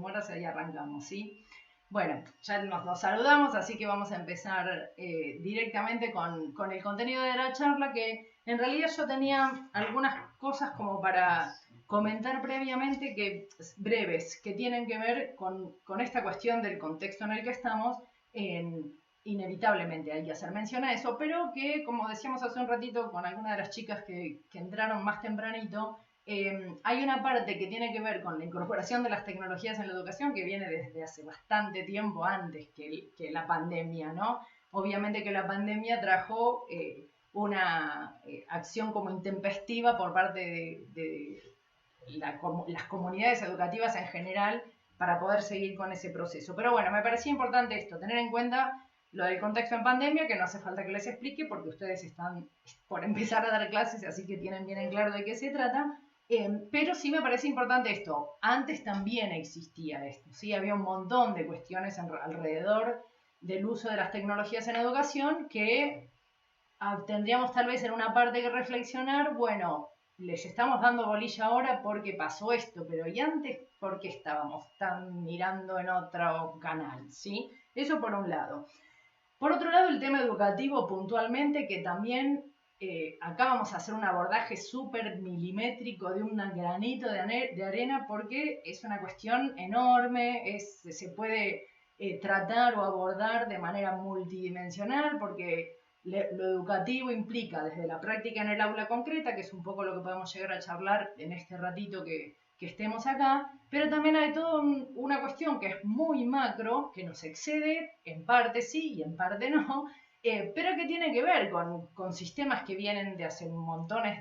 demoras, ahí arrancamos, ¿sí? Bueno, ya nos saludamos, así que vamos a empezar directamente con el contenido de la charla, que en realidad yo tenía algunas cosas como para comentar previamente, breves, que tienen que ver con esta cuestión del contexto en el que estamos. Inevitablemente hay que hacer mención a eso, pero que, como decíamos hace un ratito con alguna de las chicas que entraron más tempranito, hay una parte que tiene que ver con la incorporación de las tecnologías en la educación que viene desde hace bastante tiempo antes que la pandemia, ¿no? Obviamente que la pandemia trajo una acción como intempestiva por parte de las comunidades educativas en general para poder seguir con ese proceso. Pero bueno, me parecía importante esto, tener en cuenta lo del contexto en pandemia, que no hace falta que les explique porque ustedes están por empezar a dar clases, así que tienen bien en claro de qué se trata. Pero sí me parece importante esto. Antes también existía esto, ¿sí? Había un montón de cuestiones alrededor del uso de las tecnologías en educación que tendríamos tal vez en una parte que reflexionar. Bueno, les estamos dando bolilla ahora porque pasó esto, pero ¿y antes por qué estábamos tan mirando en otro canal? ¿Sí? Eso por un lado. Por otro lado, el tema educativo puntualmente, que también acá vamos a hacer un abordaje súper milimétrico de un granito de arena, porque es una cuestión enorme, se puede tratar o abordar de manera multidimensional, porque lo educativo implica desde la práctica en el aula concreta, que es un poco lo que podemos llegar a charlar en este ratito que estemos acá, pero también hay toda una cuestión que es muy macro, que nos excede, en parte sí y en parte no, pero que tiene que ver con sistemas que vienen de hace montones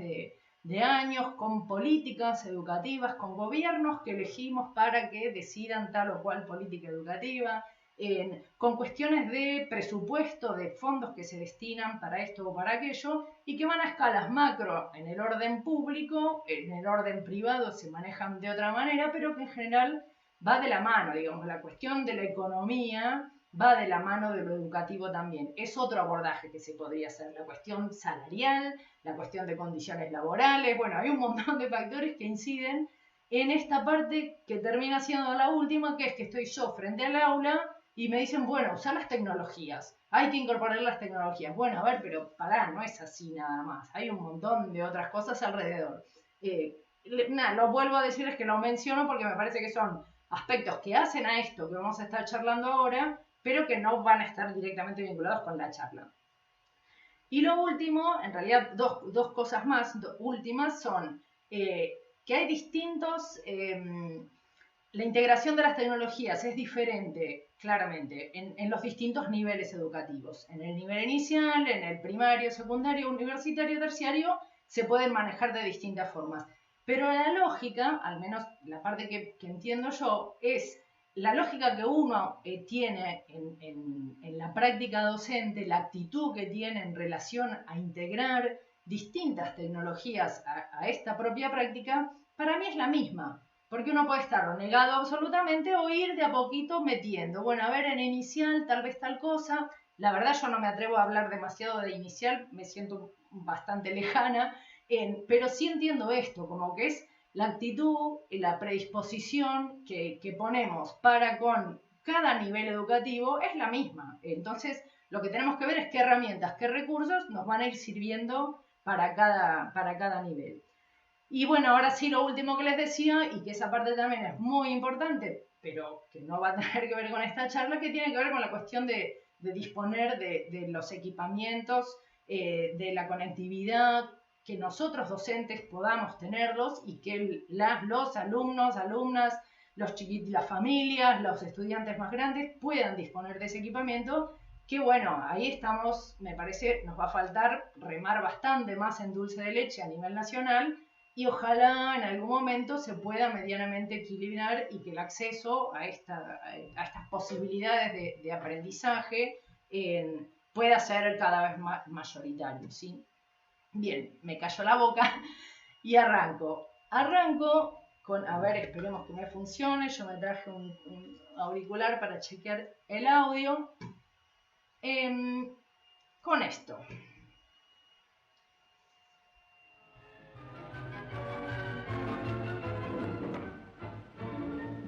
de años, con políticas educativas, con gobiernos que elegimos para que decidan tal o cual política educativa, con cuestiones de presupuesto, de fondos que se destinan para esto o para aquello, y que van a escalas macro en el orden público, en el orden privado se manejan de otra manera, pero que en general va de la mano, digamos, la cuestión de la economía va de la mano de lo educativo también. Es otro abordaje que se podría hacer, la cuestión salarial, la cuestión de condiciones laborales, bueno, hay un montón de factores que inciden en esta parte que termina siendo la última, que es que estoy yo frente al aula y me dicen, bueno, usar las tecnologías, hay que incorporar las tecnologías. Bueno, a ver, pero pará, no es así nada más, hay un montón de otras cosas alrededor. Nada, lo vuelvo a decir, es que lo menciono porque me parece que son aspectos que hacen a esto que vamos a estar charlando ahora, pero que no van a estar directamente vinculados con la charla. Y lo último, en realidad dos cosas más últimas son que hay distintos... la integración de las tecnologías es diferente, claramente, en los distintos niveles educativos. En el nivel inicial, en el primario, secundario, universitario, terciario, se pueden manejar de distintas formas. Pero la lógica, al menos la parte que entiendo yo, es la lógica que uno tiene en la práctica docente, la actitud que tiene en relación a integrar distintas tecnologías a esta propia práctica, para mí es la misma. Porque uno puede estar negado absolutamente o ir de a poquito metiendo. Bueno, a ver, en inicial tal vez tal cosa. La verdad yo no me atrevo a hablar demasiado de inicial, me siento bastante lejana, pero sí entiendo esto, como que es la actitud y la predisposición que ponemos para con cada nivel educativo es la misma. Entonces, lo que tenemos que ver es qué herramientas, qué recursos nos van a ir sirviendo para cada nivel. Y bueno, ahora sí lo último que les decía, y que esa parte también es muy importante, pero que no va a tener que ver con esta charla, que tiene que ver con la cuestión de disponer de los equipamientos, de la conectividad, que nosotros docentes podamos tenerlos y que los alumnos, alumnas, las familias, los estudiantes más grandes puedan disponer de ese equipamiento, que bueno, ahí estamos, me parece, nos va a faltar remar bastante más en dulce de leche a nivel nacional, y ojalá en algún momento se pueda medianamente equilibrar y que el acceso a estas posibilidades de aprendizaje pueda ser cada vez más mayoritario, ¿sí? Bien, me cayó la boca y arranco. Arranco con, a ver, esperemos que me funcione. Yo me traje un auricular para chequear el audio. Con esto.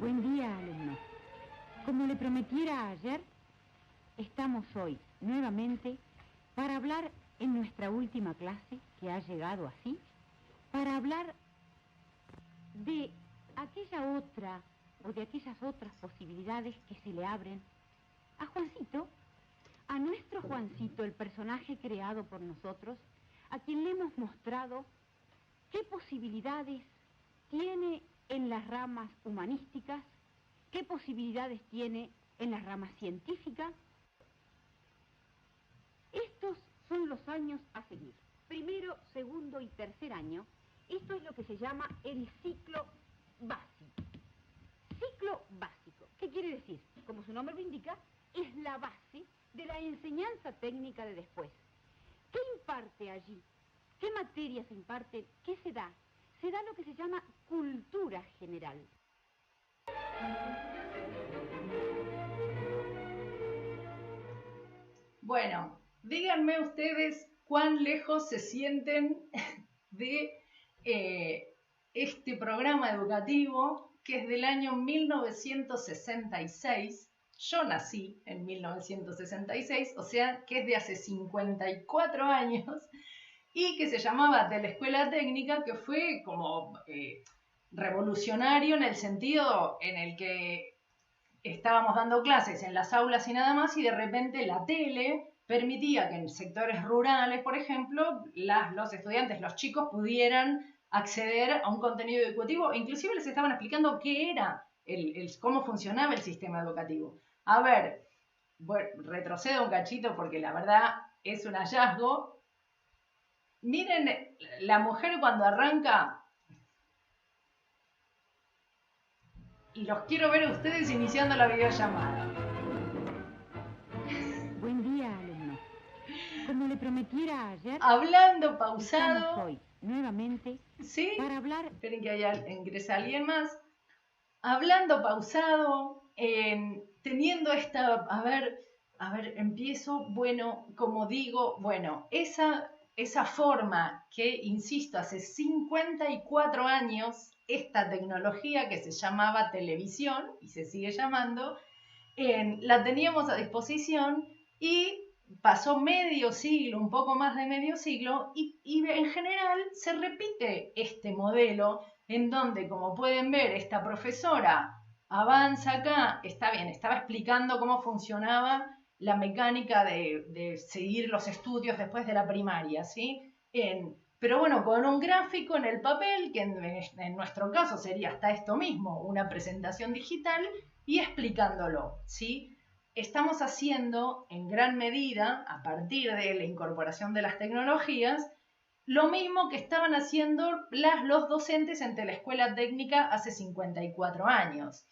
Buen día, alumnos. Como le prometiera ayer, estamos hoy nuevamente para hablar en nuestra última clase, que ha llegado así, para hablar de aquella otra o de aquellas otras posibilidades que se le abren a Juancito, a nuestro Juancito, el personaje creado por nosotros, a quien le hemos mostrado qué posibilidades tiene en las ramas humanísticas, qué posibilidades tiene en las ramas científicas. Estos son los años a seguir. Primero, segundo y tercer año. Esto es lo que se llama el ciclo básico. Ciclo básico. ¿Qué quiere decir? Como su nombre lo indica, es la base de la enseñanza técnica de después. ¿Qué imparte allí? ¿Qué materias se imparten? ¿Qué se da? Se da lo que se llama cultura general. Bueno, díganme ustedes cuán lejos se sienten de este programa educativo que es del año 1966. Yo nací en 1966, o sea que es de hace 54 años, y que se llamaba Telescuela Técnica, que fue como revolucionario en el sentido en el que estábamos dando clases en las aulas y nada más, y de repente la tele permitía que en sectores rurales, por ejemplo, los estudiantes, los chicos, pudieran acceder a un contenido educativo, e inclusive les estaban explicando qué era, cómo funcionaba el sistema educativo. A ver, bueno, retrocedo un cachito porque la verdad es un hallazgo. Miren, la mujer cuando arranca, y los quiero ver a ustedes iniciando la videollamada. Buen día, alumno. Como le prometiera ayer, Hablando pausado. Estamos hoy nuevamente ¿Sí? Para hablar. Esperen que ingrese alguien más. Hablando pausado, teniendo esta. A ver, empiezo. Bueno, como digo, bueno, esa forma que, insisto, hace 54 años, esta tecnología que se llamaba televisión y se sigue llamando, la teníamos a disposición y pasó medio siglo, un poco más de medio siglo, y en general se repite este modelo en donde, como pueden ver, esta profesora avanza acá, está bien, estaba explicando cómo funcionaba la mecánica de seguir los estudios después de la primaria, ¿sí? Pero bueno, con un gráfico en el papel, que en nuestro caso sería hasta esto mismo, una presentación digital, y explicándolo, ¿sí? Estamos haciendo en gran medida, a partir de la incorporación de las tecnologías, lo mismo que estaban haciendo los docentes en Telescuela Técnica hace 54 años.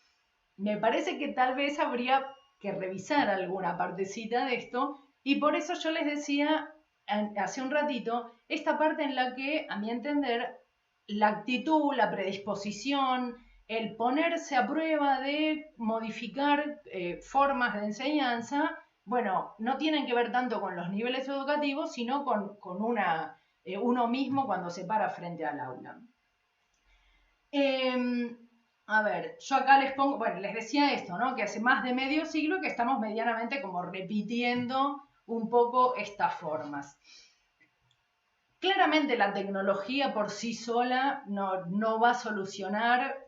Me parece que tal vez habría que revisar alguna partecita de esto, y por eso yo les decía hace un ratito, esta parte en la que, a mi entender, la actitud, la predisposición, el ponerse a prueba de modificar formas de enseñanza, bueno, no tienen que ver tanto con los niveles educativos, sino con uno mismo cuando se para frente al aula. A ver, yo acá les pongo, bueno, les decía esto, ¿no? Que hace más de medio siglo que estamos medianamente como repitiendo un poco estas formas. Claramente la tecnología por sí sola no va a solucionar,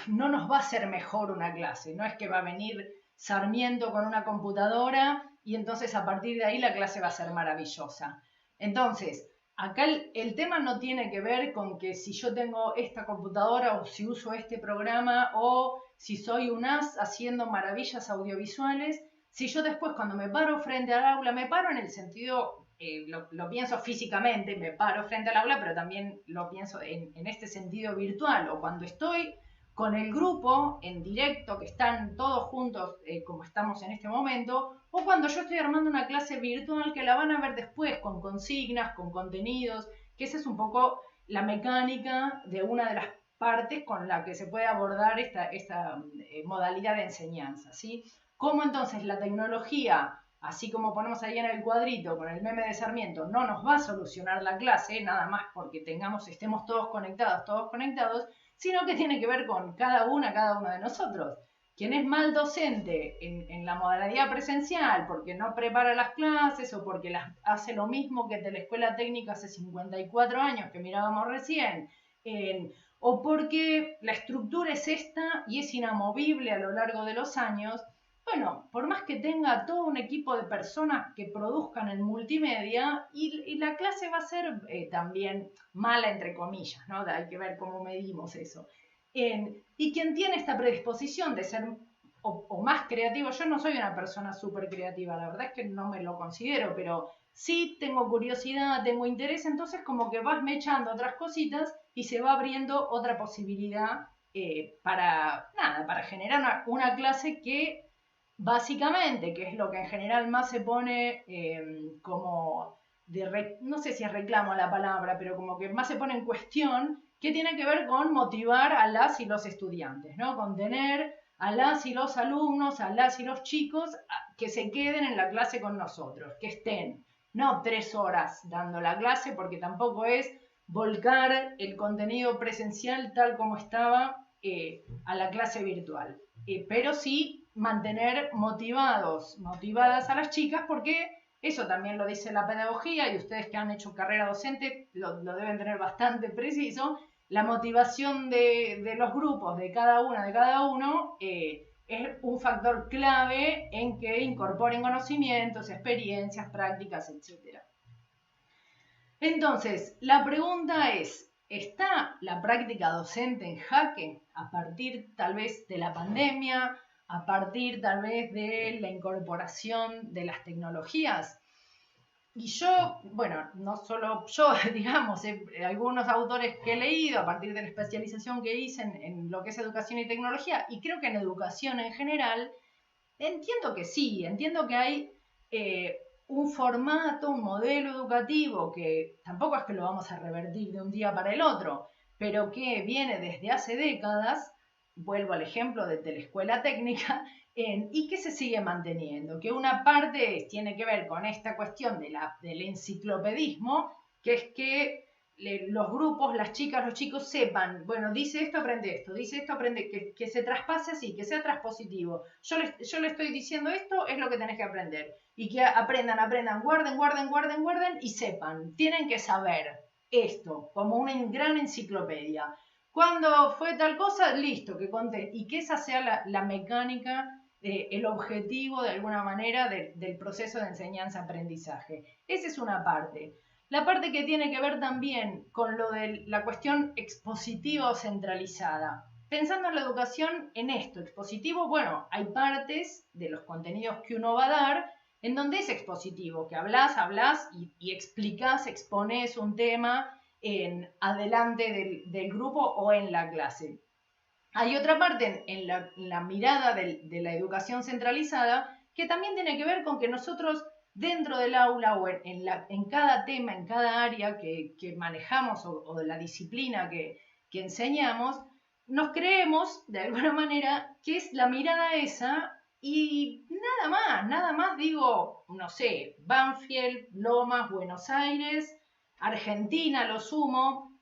no nos va a hacer mejor una clase. No es que va a venir Sarmiento con una computadora y entonces a partir de ahí la clase va a ser maravillosa. Entonces, acá el tema no tiene que ver con que si yo tengo esta computadora o si uso este programa o si soy un as haciendo maravillas audiovisuales. Si yo después cuando me paro frente al aula, me paro en el sentido, lo pienso físicamente, me paro frente al aula, pero también lo pienso en este sentido virtual, o cuando estoy con el grupo en directo, que están todos juntos como estamos en este momento, o cuando yo estoy armando una clase virtual que la van a ver después con consignas, con contenidos, que esa es un poco la mecánica de una de las partes con la que se puede abordar esta modalidad de enseñanza, ¿sí? Cómo entonces la tecnología, así como ponemos ahí en el cuadrito con el meme de Sarmiento, no nos va a solucionar la clase, nada más porque estemos todos conectados, sino que tiene que ver con cada uno de nosotros. quien es mal docente en la modalidad presencial porque no prepara las clases o porque hace lo mismo que Telescuela Técnica hace 54 años que mirábamos recién, o porque la estructura es esta y es inamovible a lo largo de los años, bueno, por más que tenga todo un equipo de personas que produzcan en multimedia, y la clase va a ser también mala, entre comillas, ¿no? Hay que ver cómo medimos eso. Y quien tiene esta predisposición de ser o más creativo, yo no soy una persona súper creativa, la verdad es que no me lo considero, pero sí tengo curiosidad, tengo interés, entonces como que vas mechando otras cositas y se va abriendo otra posibilidad para generar una clase que básicamente, que es lo que en general más se pone como no sé si es reclamo la palabra, pero como que más se pone en cuestión, que tiene que ver con motivar a las y los estudiantes, ¿no? Con tener a las y los alumnos, a las y los chicos que se queden en la clase con nosotros, que estén, no 3 horas dando la clase, porque tampoco es volcar el contenido presencial tal como estaba a la clase virtual, pero sí mantener motivadas a las chicas, porque eso también lo dice la pedagogía, y ustedes que han hecho carrera docente lo deben tener bastante preciso. La motivación de los grupos, de cada uno, es un factor clave en que incorporen conocimientos, experiencias, prácticas, etc. Entonces, la pregunta es, ¿está la práctica docente en jaque a partir tal vez de la pandemia, a partir tal vez de la incorporación de las tecnologías? Y yo, bueno, no solo yo, digamos, algunos autores que he leído a partir de la especialización que hice en lo que es educación y tecnología, y creo que en educación en general, entiendo que sí, entiendo que hay un formato, un modelo educativo que tampoco es que lo vamos a revertir de un día para el otro, pero que viene desde hace décadas, vuelvo al ejemplo de Telescuela Técnica, y que se sigue manteniendo, que una parte tiene que ver con esta cuestión del enciclopedismo, que es que los grupos, las chicas, los chicos sepan, bueno, dice esto, aprende, que se traspase así, que sea transpositivo. Yo le estoy diciendo esto, es lo que tenés que aprender. Y que aprendan, guarden y sepan. Tienen que saber esto, como una gran enciclopedia. Cuando fue tal cosa, listo, que conté. Y que esa sea la mecánica, el objetivo de alguna manera del proceso de enseñanza-aprendizaje. Esa es una parte. La parte que tiene que ver también con lo de la cuestión expositiva o centralizada. Pensando en la educación en esto, expositivo, bueno, hay partes de los contenidos que uno va a dar en donde es expositivo, que hablas y explicas, expones un tema adelante del grupo o en la clase. Hay otra parte en la mirada de la educación centralizada que también tiene que ver con que nosotros dentro del aula o en cada tema, en cada área que manejamos o de la disciplina que enseñamos, nos creemos de alguna manera que es la mirada esa y nada más digo, no sé, Banfield, Lomas, Buenos Aires, Argentina, lo sumo.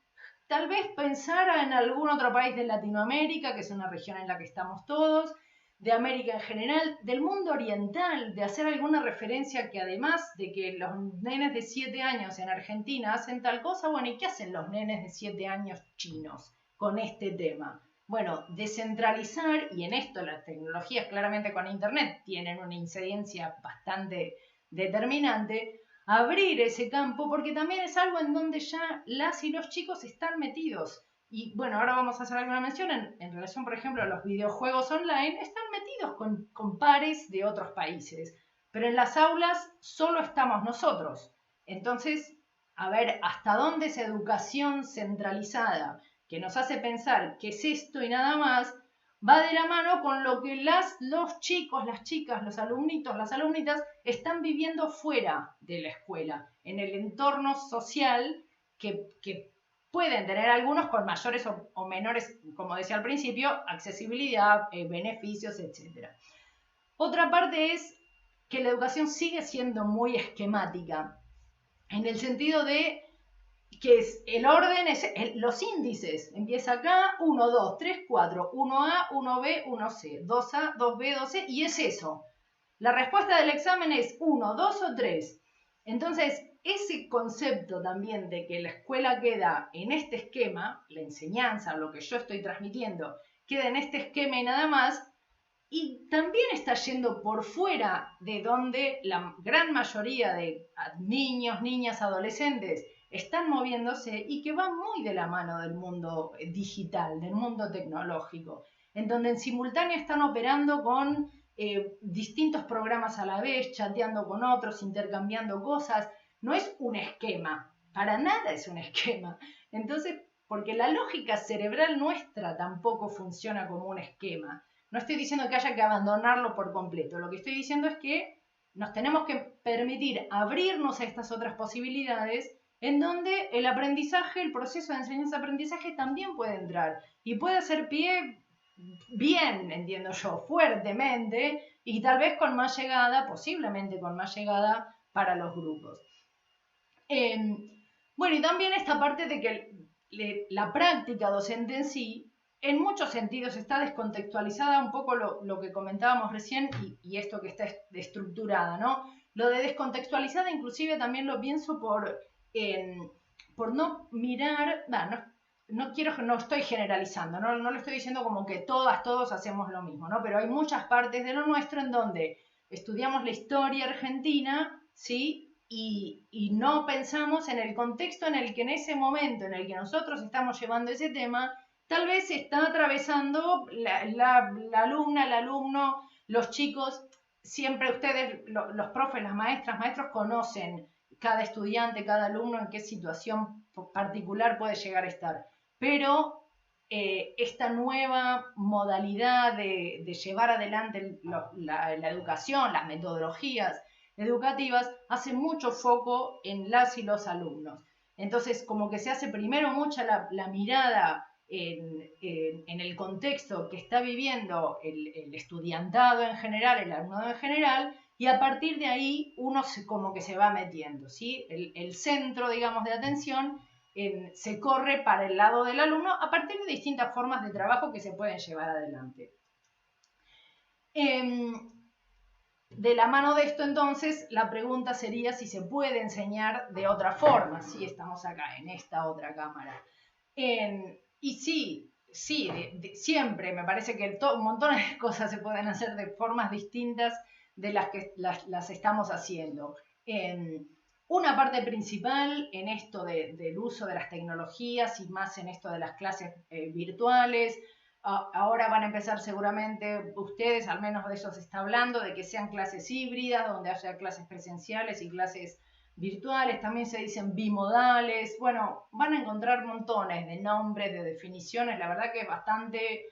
Tal vez pensar en algún otro país de Latinoamérica, que es una región en la que estamos todos, de América en general, del mundo oriental, de hacer alguna referencia que además de que los nenes de 7 años en Argentina hacen tal cosa, bueno, ¿y qué hacen los nenes de 7 años chinos con este tema? Bueno, descentralizar, y en esto las tecnologías claramente con Internet tienen una incidencia bastante determinante, abrir ese campo, porque también es algo en donde ya las y los chicos están metidos. Y bueno, ahora vamos a hacer alguna mención en relación, por ejemplo, a los videojuegos online, están metidos con pares de otros países, pero en las aulas solo estamos nosotros. Entonces, a ver, ¿hasta dónde esa educación centralizada que nos hace pensar qué es esto y nada más, va de la mano con lo que los chicos, las chicas, los alumnitos, las alumnitas están viviendo fuera de la escuela, en el entorno social que pueden tener algunos con mayores o menores, como decía al principio, accesibilidad, beneficios, etc. Otra parte es que la educación sigue siendo muy esquemática, en el sentido de que es el orden, los índices. Empieza acá, 1, 2, 3, 4, 1A, 1B, 1C, 2A, 2B, 2C, y es eso. La respuesta del examen es 1, 2 o 3. Entonces, ese concepto también de que la escuela queda en este esquema, la enseñanza, lo que yo estoy transmitiendo, queda en este esquema y nada más, y también está yendo por fuera de donde la gran mayoría de niños, niñas, adolescentes están moviéndose y que va muy de la mano del mundo digital, del mundo tecnológico, en donde en simultáneo están operando con distintos programas a la vez, chateando con otros, intercambiando cosas. No es un esquema, para nada es un esquema. Entonces, porque la lógica cerebral nuestra tampoco funciona como un esquema. No estoy diciendo que haya que abandonarlo por completo. Lo que estoy diciendo es que nos tenemos que permitir abrirnos a estas otras posibilidades en donde el aprendizaje, el proceso de enseñanza-aprendizaje también puede entrar y puede hacer pie bien, entiendo yo, fuertemente y tal vez con más llegada, posiblemente con más llegada para los grupos. Bueno, y también esta parte de que la práctica docente en sí, en muchos sentidos está descontextualizada, un poco lo que comentábamos recién y esto que está estructurada, ¿no? Lo de descontextualizada inclusive también lo pienso por no mirar, no estoy generalizando, no lo estoy diciendo como que todos hacemos lo mismo, ¿no? Pero hay muchas partes de lo nuestro en donde estudiamos la historia argentina, ¿sí? Y no pensamos en el contexto en el que en ese momento en el que nosotros estamos llevando ese tema, tal vez está atravesando la alumna, el alumno, los chicos. Siempre ustedes, los profes, las maestras, maestros, conocen cada estudiante, cada alumno, en qué situación particular puede llegar a estar. Pero esta nueva modalidad de llevar adelante la educación, las metodologías educativas, hace mucho foco en las y los alumnos. Entonces, como que se hace primero mucha la mirada en el contexto que está viviendo el estudiantado en general, el alumnado en general, y a partir de ahí uno como que se va metiendo, ¿sí? El centro, digamos, de atención se corre para el lado del alumno a partir de distintas formas de trabajo que se pueden llevar adelante. De la mano de esto, entonces, la pregunta sería si se puede enseñar de otra forma, si estamos acá en esta otra cámara. Y sí, siempre me parece que un montón de cosas se pueden hacer de formas distintas de las que las estamos haciendo. Una parte principal en esto del uso de las tecnologías y más en esto de las clases virtuales. Ahora van a empezar seguramente ustedes, al menos de eso se está hablando, de que sean clases híbridas, donde haya clases presenciales y clases virtuales, también se dicen bimodales. Bueno, van a encontrar montones de nombres, de definiciones, la verdad que es bastante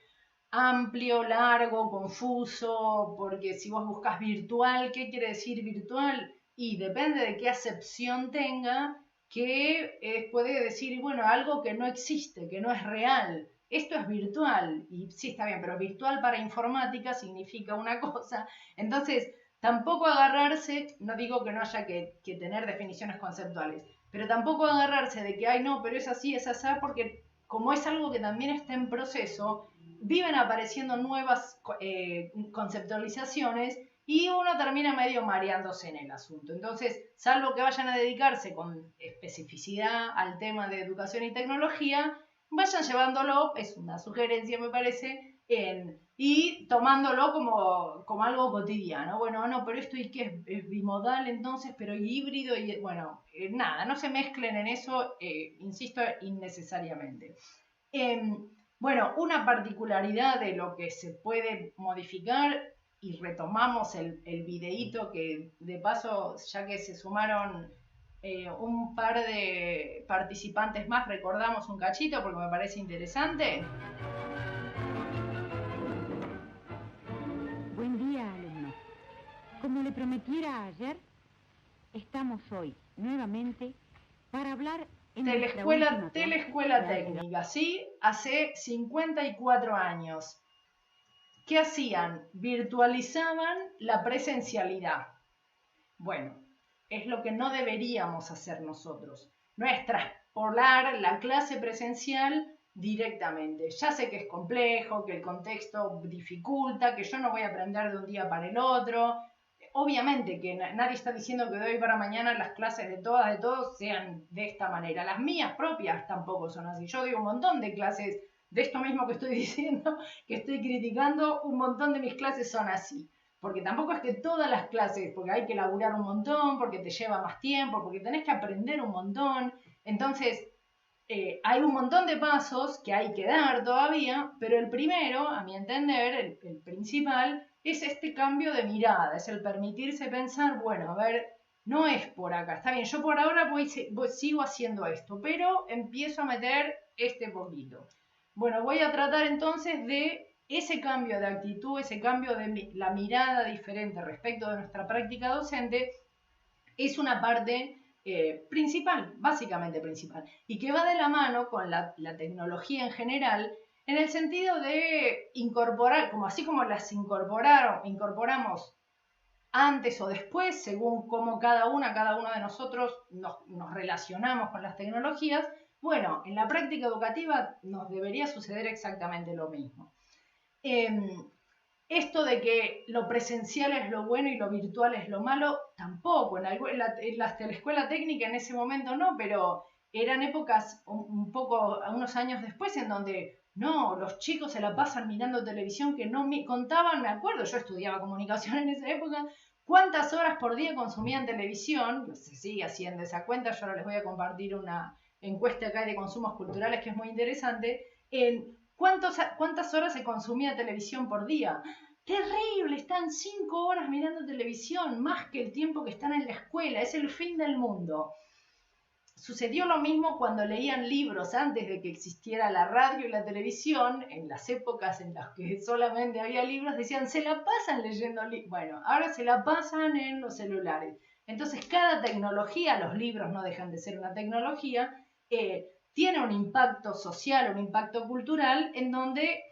amplio, largo, confuso, porque si vos buscas virtual, ¿qué quiere decir virtual? Y depende de qué acepción tenga, que puede decir, bueno, algo que no existe, que no es real. Esto es virtual, y sí, está bien, pero virtual para informática significa una cosa. Entonces, tampoco agarrarse, no digo que no haya que tener definiciones conceptuales, pero tampoco agarrarse de que, ay, no, pero es así, porque como es algo que también está en proceso, viven apareciendo nuevas conceptualizaciones y uno termina medio mareándose en el asunto. Entonces, salvo que vayan a dedicarse con especificidad al tema de educación y tecnología, vayan llevándolo, es una sugerencia me parece, y tomándolo como algo cotidiano. Bueno, no, pero esto y qué es bimodal entonces, pero híbrido, y bueno, nada, no se mezclen en eso, insisto, innecesariamente. Bueno, una particularidad de lo que se puede modificar, y retomamos el videíto que de paso, ya que se sumaron un par de participantes más, recordamos un cachito porque me parece interesante. Buen día, alumnos. Como le prometiera ayer, estamos hoy nuevamente para hablar en Telescuela técnica, ¿sí? Hace 54 años. ¿Qué hacían? Virtualizaban la presencialidad. Bueno, es lo que no deberíamos hacer nosotros. Nuestras extrapolar la clase presencial directamente. Ya sé que es complejo, que el contexto dificulta, que yo no voy a aprender de un día para el otro. Obviamente que nadie está diciendo que de hoy para mañana las clases de todas, de todos, sean de esta manera. Las mías propias tampoco son así. Yo doy un montón de clases de esto mismo que estoy diciendo, que estoy criticando, un montón de mis clases son así. Porque tampoco es que todas las clases, porque hay que laburar un montón, porque te lleva más tiempo, porque tenés que aprender un montón. Entonces, hay un montón de pasos que hay que dar todavía, pero el primero, a mi entender, el principal, es este cambio de mirada, es el permitirse pensar, bueno, a ver, no es por acá, está bien, yo por ahora sigo haciendo esto, pero empiezo a meter este poquito. Bueno, voy a tratar entonces de ese cambio de actitud, ese cambio de la mirada diferente respecto de nuestra práctica docente, es una parte principal, básicamente principal, y que va de la mano con la tecnología en general, en el sentido de incorporar, como así como las incorporamos antes o después, según cómo cada uno de nosotros nos relacionamos con las tecnologías. Bueno, en la práctica educativa nos debería suceder exactamente lo mismo. Esto de que lo presencial es lo bueno y lo virtual es lo malo, tampoco. En la escuela técnica en ese momento no, pero eran épocas un poco, unos años después, en donde no, los chicos se la pasan mirando televisión que no me contaban, me acuerdo, yo estudiaba comunicación en esa época, cuántas horas por día consumían televisión, se sigue haciendo esa cuenta, yo ahora les voy a compartir una encuesta acá de consumos culturales que es muy interesante, en ¿cuántas horas se consumía televisión por día? Terrible, están 5 horas mirando televisión, más que el tiempo que están en la escuela, es el fin del mundo. Sucedió lo mismo cuando leían libros antes de que existiera la radio y la televisión, en las épocas en las que solamente había libros, decían, se la pasan leyendo libros. Bueno, ahora se la pasan en los celulares. Entonces, cada tecnología, los libros no dejan de ser una tecnología, tiene un impacto social, un impacto cultural, en donde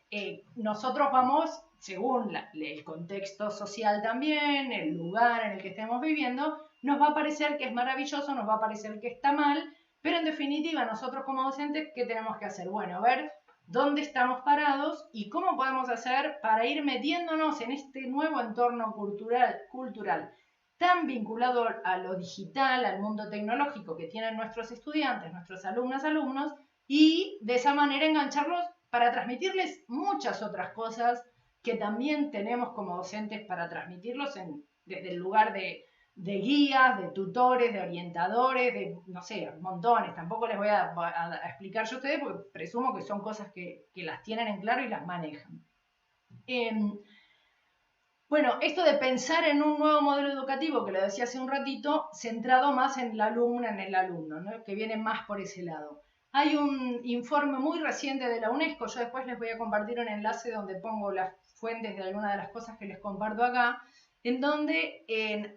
nosotros vamos, según el contexto social también, el lugar en el que estemos viviendo, nos va a parecer que es maravilloso, nos va a parecer que está mal, pero en definitiva nosotros como docentes, ¿qué tenemos que hacer? Bueno, ver dónde estamos parados y cómo podemos hacer para ir metiéndonos en este nuevo entorno cultural tan vinculado a lo digital, al mundo tecnológico que tienen nuestros estudiantes, nuestros alumnos, y de esa manera engancharlos para transmitirles muchas otras cosas que también tenemos como docentes para transmitirlos desde el lugar de guías, de tutores, de orientadores, de, no sé, montones. Tampoco les voy a explicar yo a ustedes porque presumo que son cosas que las tienen en claro y las manejan. Bueno, esto de pensar en un nuevo modelo educativo, que lo decía hace un ratito, centrado más en la alumna, en el alumno, ¿no? Que viene más por ese lado. Hay un informe muy reciente de la UNESCO, yo después les voy a compartir un enlace donde pongo las fuentes de algunas de las cosas que les comparto acá, en donde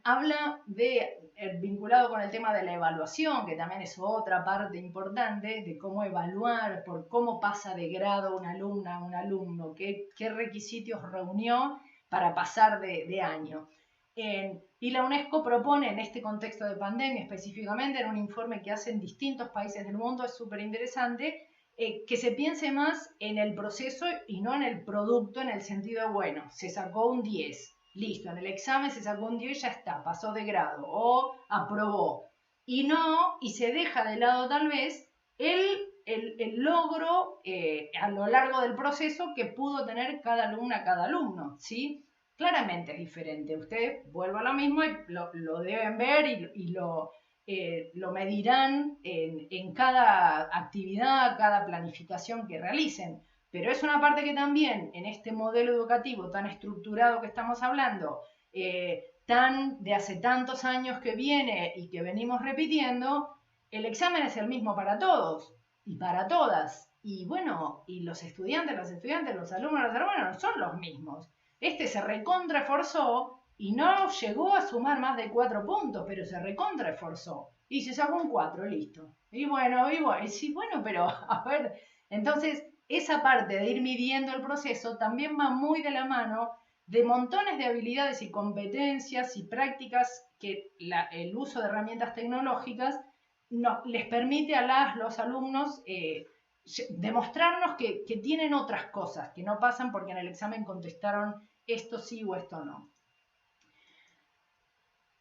habla de, vinculado con el tema de la evaluación, que también es otra parte importante, de cómo evaluar, por cómo pasa de grado una alumna a un alumno, qué requisitos reunió para pasar de año. Y la UNESCO propone en este contexto de pandemia específicamente, en un informe que hacen distintos países del mundo, es súper interesante, que se piense más en el proceso y no en el producto, en el sentido de, bueno, se sacó un 10, listo, en el examen se sacó un 10 y ya está, pasó de grado o aprobó. Y se deja de lado tal vez el logro a lo largo del proceso que pudo tener cada alumna, cada alumno, ¿sí? Claramente es diferente. Ustedes, vuelvo a lo mismo, y lo deben ver y lo medirán en cada actividad, cada planificación que realicen. Pero es una parte que también en este modelo educativo tan estructurado que estamos hablando, tan de hace tantos años que viene y que venimos repitiendo, el examen es el mismo para todos y para todas. Y bueno, y los estudiantes, los alumnos no son los mismos. Este se recontraesforzó y no llegó a sumar más de 4 puntos, pero se recontraesforzó. Y se sacó un 4, listo. Y bueno, sí, bueno, pero a ver, entonces esa parte de ir midiendo el proceso también va muy de la mano de montones de habilidades y competencias y prácticas que el uso de herramientas tecnológicas no, les permite a los alumnos demostrarnos que tienen otras cosas, que no pasan porque en el examen contestaron esto sí o esto no.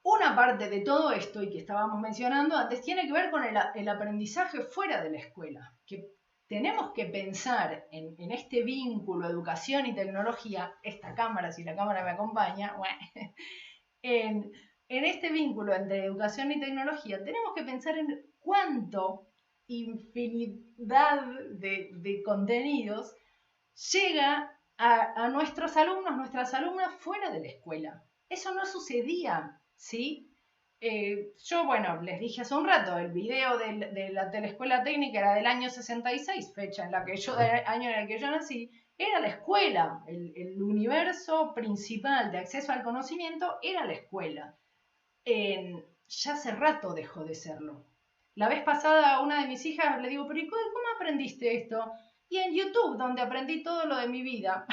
Una parte de todo esto, y que estábamos mencionando antes, tiene que ver con el aprendizaje fuera de la escuela, que tenemos que pensar en este vínculo educación y tecnología, esta cámara, si la cámara me acompaña, bueno, en este vínculo entre educación y tecnología, tenemos que pensar en cuánto infinidad de contenidos llega a nuestros alumnos, nuestras alumnas fuera de la escuela. Eso no sucedía, ¿sí? Yo, bueno, les dije hace un rato, el video de la telescuela técnica era del año 66, fecha en la que yo, año en el que yo nací, era la escuela, el universo principal de acceso al conocimiento era la escuela. Ya hace rato dejó de serlo. La vez pasada a una de mis hijas le digo, pero ¿y cómo aprendiste esto? Y en YouTube, donde aprendí todo lo de mi vida.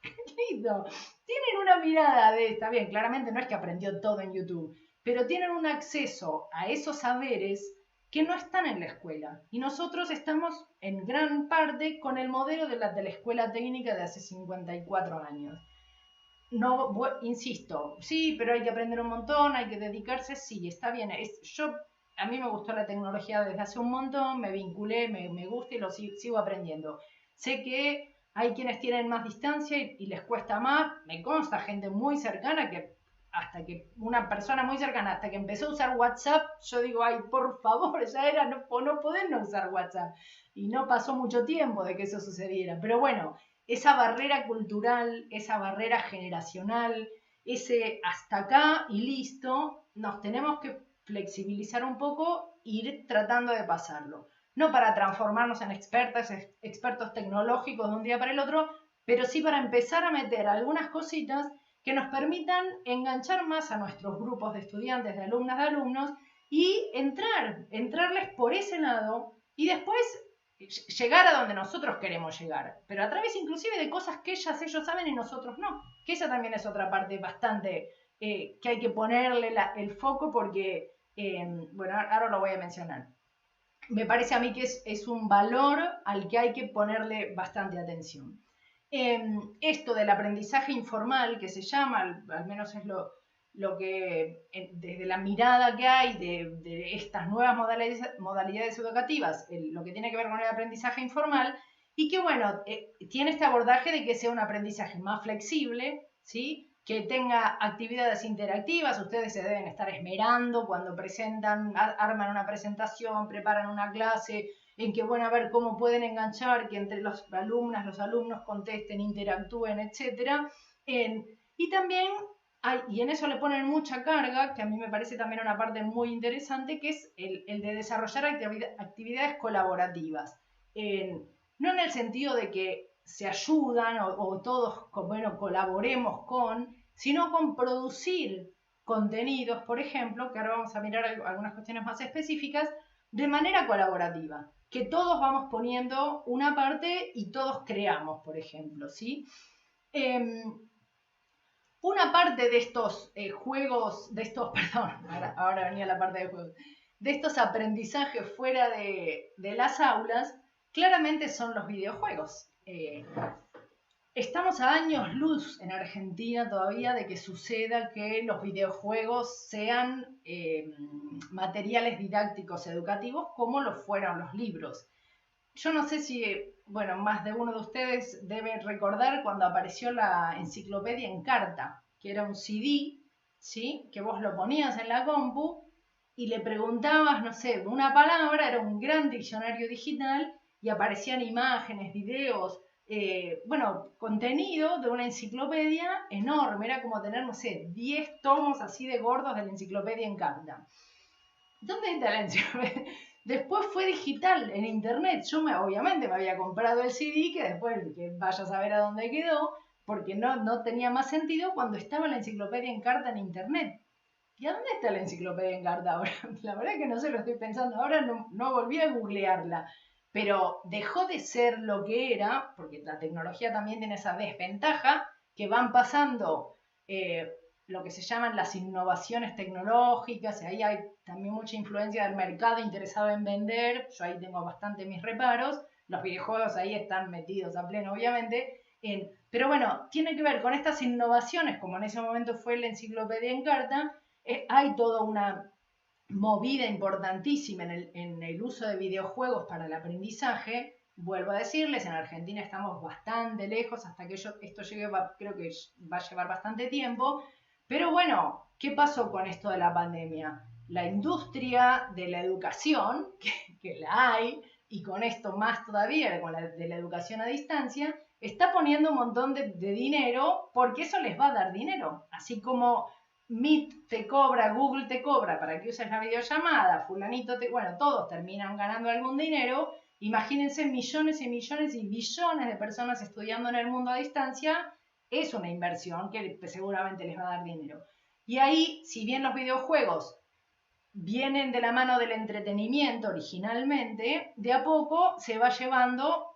Listo. Tienen una mirada de, está bien, claramente no es que aprendió todo en YouTube, pero tienen un acceso a esos saberes que no están en la escuela. Y nosotros estamos en gran parte con el modelo de la escuela técnica de hace 54 años. No, insisto, sí, pero hay que aprender un montón, hay que dedicarse, sí, está bien. A mí me gustó la tecnología desde hace un montón, me vinculé, me gusta y lo sigo aprendiendo. Sé que hay quienes tienen más distancia y les cuesta más. Me consta gente muy cercana hasta que una persona muy cercana, hasta que empezó a usar WhatsApp, yo digo, ay, por favor, ya era no poder no usar WhatsApp. Y no pasó mucho tiempo de que eso sucediera. Pero bueno, esa barrera cultural, esa barrera generacional, ese hasta acá y listo, nos tenemos que flexibilizar un poco e ir tratando de pasarlo. No para transformarnos en expertos tecnológicos de un día para el otro, pero sí para empezar a meter algunas cositas que nos permitan enganchar más a nuestros grupos de estudiantes, de alumnas, de alumnos, y entrarles por ese lado y después llegar a donde nosotros queremos llegar, pero a través inclusive de cosas que ellos saben y nosotros no, que esa también es otra parte bastante que hay que ponerle el foco porque, bueno, ahora lo voy a mencionar. Me parece a mí que es un valor al que hay que ponerle bastante atención. Esto del aprendizaje informal, que se llama, al menos es lo que desde la mirada que hay de estas nuevas modalidades educativas, lo que tiene que ver con el aprendizaje informal, y que bueno, tiene este abordaje de que sea un aprendizaje más flexible, ¿sí? Que tenga actividades interactivas, ustedes se deben estar esmerando cuando presentan, arman una presentación, preparan una clase, en que, bueno, a ver cómo pueden enganchar, que entre los alumnos contesten, interactúen, etc. Y también y en eso le ponen mucha carga, que a mí me parece también una parte muy interesante, que es el de desarrollar actividades colaborativas. No en el sentido de que se ayudan o todos, bueno, colaboremos sino con producir contenidos, por ejemplo, que ahora vamos a mirar algunas cuestiones más específicas, de manera colaborativa, que todos vamos poniendo una parte y todos creamos, por ejemplo, ¿sí? Una parte de estos juegos, perdón, ahora venía la parte de juegos, de estos aprendizajes fuera de las aulas, claramente son los videojuegos. Estamos a años luz en Argentina todavía de que suceda que los videojuegos sean materiales didácticos educativos como lo fueron los libros. Yo no sé si, bueno, más de uno de ustedes debe recordar cuando apareció la enciclopedia en carta, que era un CD, ¿sí? Que vos lo ponías en la compu y le preguntabas, no sé, una palabra, era un gran diccionario digital y aparecían imágenes, videos, bueno, contenido de una enciclopedia enorme, era como tener, no sé, 10 tomos así de gordos de la enciclopedia en carta. ¿Dónde está la enciclopedia? Después fue digital, en internet. Yo obviamente me había comprado el CD, que después que vaya a saber a dónde quedó, porque no tenía más sentido cuando estaba la enciclopedia en carta en internet. ¿Y a dónde está la enciclopedia en carta ahora? La verdad es que no sé, lo estoy pensando ahora, no volví a googlearla. Pero dejó de ser lo que era, porque la tecnología también tiene esa desventaja, que van pasando lo que se llaman las innovaciones tecnológicas, y ahí hay también mucha influencia del mercado interesado en vender, yo ahí tengo bastante mis reparos, los videojuegos ahí están metidos a pleno, obviamente, pero bueno, tiene que ver con estas innovaciones, como en ese momento fue la enciclopedia en carta, hay toda una movida importantísima en el uso de videojuegos para el aprendizaje. Vuelvo a decirles, en Argentina estamos bastante lejos, hasta que esto llegue, creo que va a llevar bastante tiempo, pero bueno, ¿qué pasó con esto de la pandemia? La industria de la educación, que la hay, y con esto más todavía, con la de la educación a distancia, está poniendo un montón de dinero porque eso les va a dar dinero. Así como Meet te cobra, Google te cobra para que uses la videollamada, fulanito bueno, todos terminan ganando algún dinero. Imagínense millones y millones y billones de personas estudiando en el mundo a distancia, es una inversión que seguramente les va a dar dinero. Y ahí, si bien los videojuegos vienen de la mano del entretenimiento originalmente, de a poco se va llevando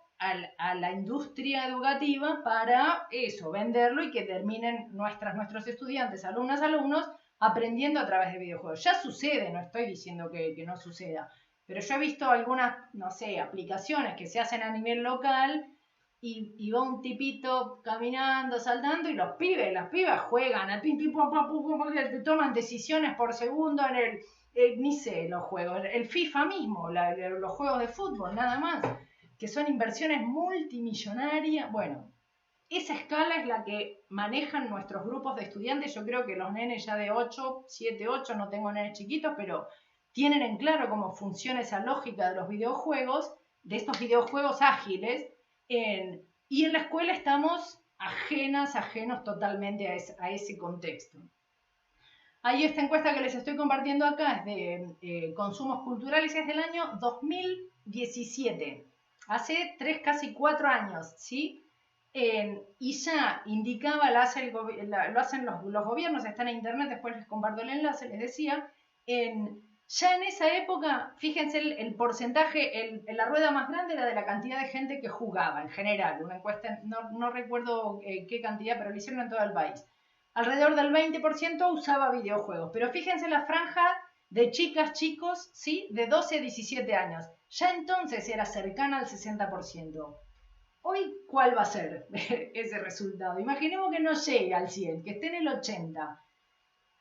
a la industria educativa para eso, venderlo y que terminen nuestros estudiantes, alumnos, aprendiendo a través de videojuegos. Ya sucede, no estoy diciendo que no suceda, pero yo he visto algunas, no sé, aplicaciones que se hacen a nivel local y va un tipito caminando, saltando, y los pibes, las pibas juegan al pim, pim, pum, pum, pum, pum, toman decisiones por segundo en ni sé, los juegos, el FIFA mismo, los juegos de fútbol, nada más, que son inversiones multimillonarias. Bueno, esa escala es la que manejan nuestros grupos de estudiantes. Yo creo que los nenes ya de 8, 7, 8, no tengo nenes chiquitos, pero tienen en claro cómo funciona esa lógica de los videojuegos, de estos videojuegos ágiles, y en la escuela estamos ajenos totalmente a ese contexto. Ahí esta encuesta que les estoy compartiendo acá es de consumos culturales, es del año 2017, hace 3, casi 4 años, ¿sí? Y ya indicaba, lo hacen los gobiernos, está en internet, después les comparto el enlace, les decía, ya en esa época, fíjense el porcentaje, la rueda más grande era de la cantidad de gente que jugaba en general, una encuesta, no recuerdo qué cantidad, pero lo hicieron en todo el país. Alrededor del 20% usaba videojuegos, pero fíjense la franja de chicas, chicos, ¿sí? De 12 a 17 años. Ya entonces era cercana al 60%. Hoy, ¿cuál va a ser ese resultado? Imaginemos que no llegue al 100, que esté en el 80.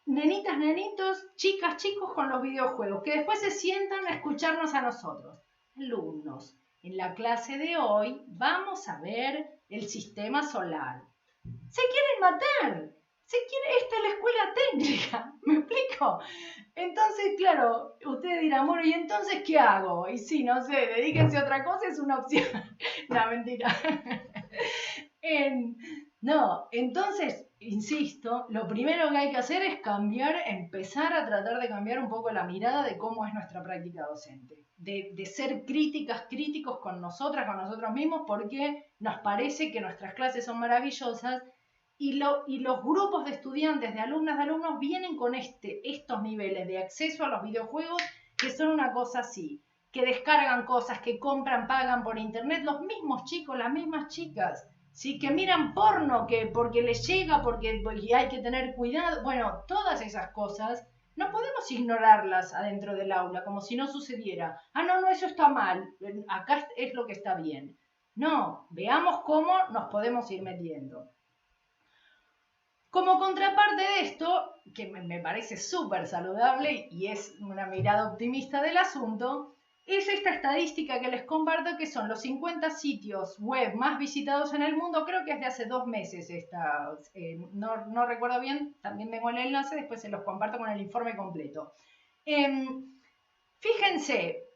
Nenitas, nenitos, chicas, chicos con los videojuegos, que después se sientan a escucharnos a nosotros. Alumnos, en la clase de hoy vamos a ver el sistema solar. ¡Se quieren matar! Esta es la escuela técnica, ¿me explico? Entonces, claro, ustedes dirán, bueno, ¿y entonces qué hago? Y sí, no sé, dedíquense a otra cosa, es una opción. No, mentira. No, entonces, insisto, lo primero que hay que hacer es empezar a tratar de cambiar un poco la mirada de cómo es nuestra práctica docente. De ser críticos con nosotros mismos, porque nos parece que nuestras clases son maravillosas. Y los grupos de estudiantes, de alumnos, vienen con estos niveles de acceso a los videojuegos que son una cosa así, que descargan cosas, que compran, pagan por internet, los mismos chicos, las mismas chicas, ¿sí? Que miran porno, porque les llega, porque hay que tener cuidado. Bueno, todas esas cosas no podemos ignorarlas adentro del aula, como si no sucediera. No, eso está mal, acá es lo que está bien. No, veamos cómo nos podemos ir metiendo. Como contraparte de esto, que me parece súper saludable y es una mirada optimista del asunto, es esta estadística que les comparto, que son los 50 sitios web más visitados en el mundo. Creo que es de hace 2 meses no recuerdo bien, también tengo el enlace, después se los comparto con el informe completo. Fíjense,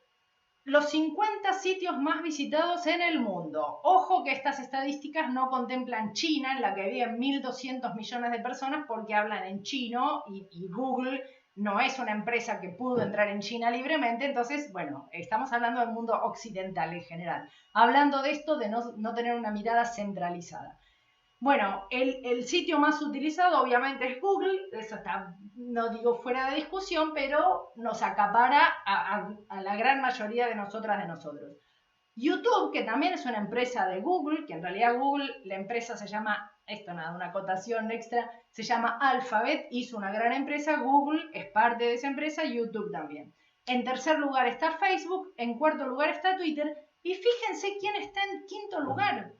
los 50 sitios más visitados en el mundo. Ojo que estas estadísticas no contemplan China, en la que viven 1.200 millones de personas, porque hablan en chino y Google no es una empresa que pudo entrar en China libremente. Entonces, bueno, estamos hablando del mundo occidental en general. Hablando de esto de no tener una mirada centralizada. Bueno, el sitio más utilizado obviamente es Google, eso está, no digo fuera de discusión, pero nos acapara a la gran mayoría de nosotros. YouTube, que también es una empresa de Google, que en realidad Google, la empresa se llama esto nada, una acotación extra, se llama Alphabet, hizo una gran empresa, Google es parte de esa empresa, YouTube también. En tercer lugar está Facebook, en cuarto lugar está Twitter, y fíjense quién está en quinto lugar,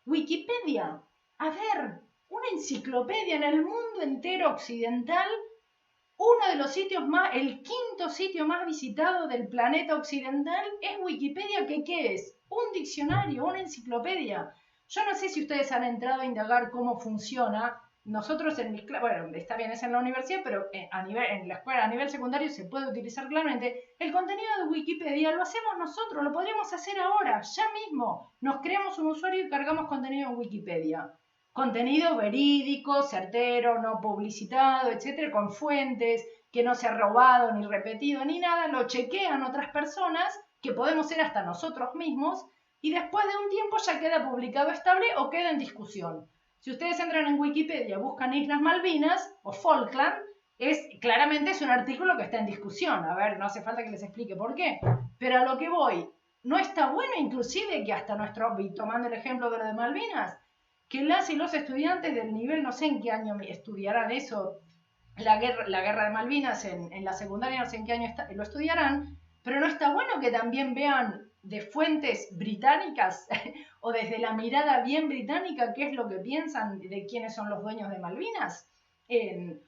Wikipedia. A ver, una enciclopedia en el mundo entero occidental, uno de los sitios más, el quinto sitio más visitado del planeta occidental es Wikipedia, que ¿qué es? Un diccionario, una enciclopedia. Yo no sé si ustedes han entrado a indagar cómo funciona. Nosotros en mis clases, bueno, está bien, es en la universidad, pero en la escuela, a nivel secundario se puede utilizar claramente. El contenido de Wikipedia lo hacemos nosotros, lo podríamos hacer ahora, ya mismo. Nos creamos un usuario y cargamos contenido en Wikipedia. Contenido verídico, certero, no publicitado, etcétera, con fuentes, que no se ha robado ni repetido ni nada, lo chequean otras personas, que podemos ser hasta nosotros mismos, y después de un tiempo ya queda publicado estable o queda en discusión. Si ustedes entran en Wikipedia, buscan Islas Malvinas o Falkland, claramente es un artículo que está en discusión. A ver, no hace falta que les explique por qué. Pero a lo que voy, ¿no está bueno inclusive que hasta tomando el ejemplo de lo de Malvinas, que las y los estudiantes del nivel, no sé en qué año estudiarán eso, la guerra de Malvinas en la secundaria, no sé en qué año lo estudiarán, pero no está bueno que también vean de fuentes británicas o desde la mirada bien británica qué es lo que piensan de quiénes son los dueños de Malvinas,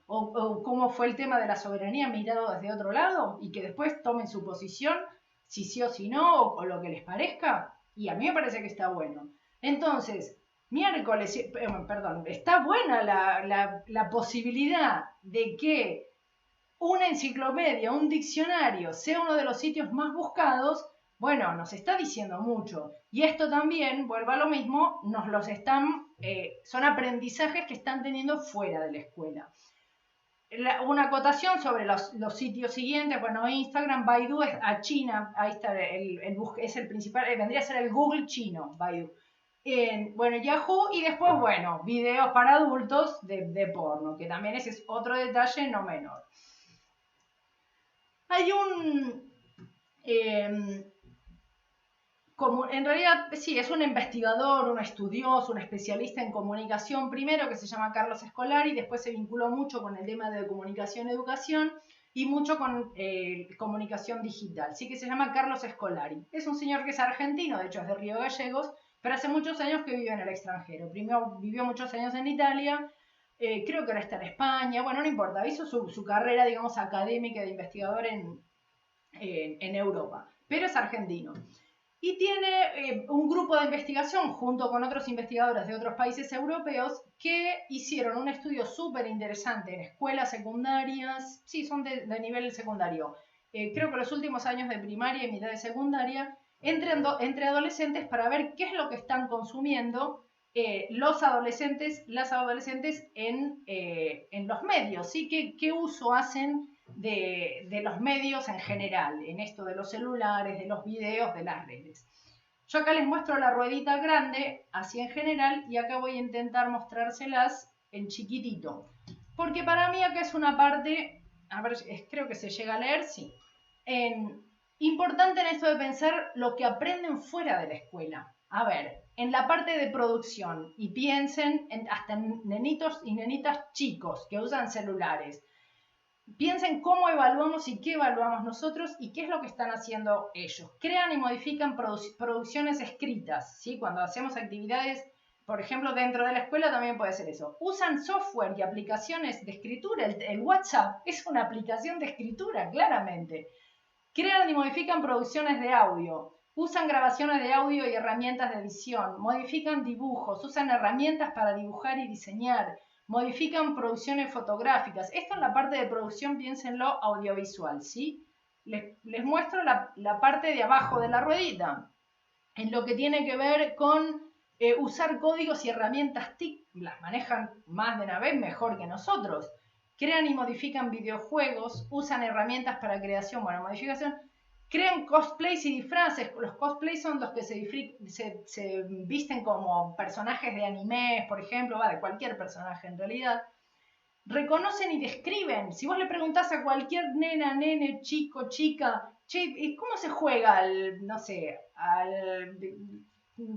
o cómo fue el tema de la soberanía mirado desde otro lado, y que después tomen su posición, si sí o si no, o lo que les parezca, y a mí me parece que está bueno. Entonces, está buena la posibilidad de que una enciclopedia, un diccionario, sea uno de los sitios más buscados. Bueno, nos está diciendo mucho. Y esto también, vuelvo a lo mismo, son aprendizajes que están teniendo fuera de la escuela. Una acotación sobre los sitios siguientes, bueno, Instagram, Baidu es a China, ahí está, es el principal, vendría a ser el Google chino, Baidu. Bueno, Yahoo, y después, bueno, videos para adultos de porno, que también ese es otro detalle no menor. Hay en realidad, sí, es un investigador, un estudioso, un especialista en comunicación, primero, que se llama Carlos Scolari, después se vinculó mucho con el tema de comunicación y educación, y mucho con comunicación digital. Sí, que se llama Carlos Scolari. Es un señor que es argentino, de hecho es de Río Gallegos, pero hace muchos años que vive en el extranjero. Primero vivió muchos años en Italia, creo que ahora está en España, bueno, no importa, hizo su carrera, digamos, académica de investigador en Europa, pero es argentino. Y tiene un grupo de investigación junto con otros investigadores de otros países europeos que hicieron un estudio súper interesante en escuelas secundarias, sí, son de nivel secundario, creo que los últimos años de primaria y mitad de secundaria, entre adolescentes para ver qué es lo que están consumiendo los adolescentes, las adolescentes en los medios, ¿sí? ¿Qué uso hacen de los medios en general, en esto de los celulares, de los videos, de las redes? Yo acá les muestro la ruedita grande, así en general, y acá voy a intentar mostrárselas en chiquitito. Porque para mí acá es una parte, a ver, creo que se llega a leer, sí. Importante en esto de pensar lo que aprenden fuera de la escuela. A ver, en la parte de producción, y piensen hasta en nenitos y nenitas chicos que usan celulares. Piensen cómo evaluamos y qué evaluamos nosotros y qué es lo que están haciendo ellos. Crean y modifican producciones escritas, ¿sí? Cuando hacemos actividades, por ejemplo, dentro de la escuela también puede ser eso. Usan software y aplicaciones de escritura. El WhatsApp es una aplicación de escritura, claramente. Crean y modifican producciones de audio. Usan grabaciones de audio y herramientas de edición. Modifican dibujos. Usan herramientas para dibujar y diseñar. Modifican producciones fotográficas. Esto en la parte de producción, piénsenlo, audiovisual, ¿sí? Les muestro la parte de abajo de la ruedita. En lo que tiene que ver con usar códigos y herramientas TIC. Las manejan más de una vez mejor que nosotros. Crean y modifican videojuegos. Usan herramientas para creación, modificación. Crean cosplays y disfraces. Los cosplays son los que se visten como personajes de animes, por ejemplo, de cualquier personaje en realidad. Reconocen y describen. Si vos le preguntás a cualquier nena, nene, chico, chica, che, ¿cómo se juega al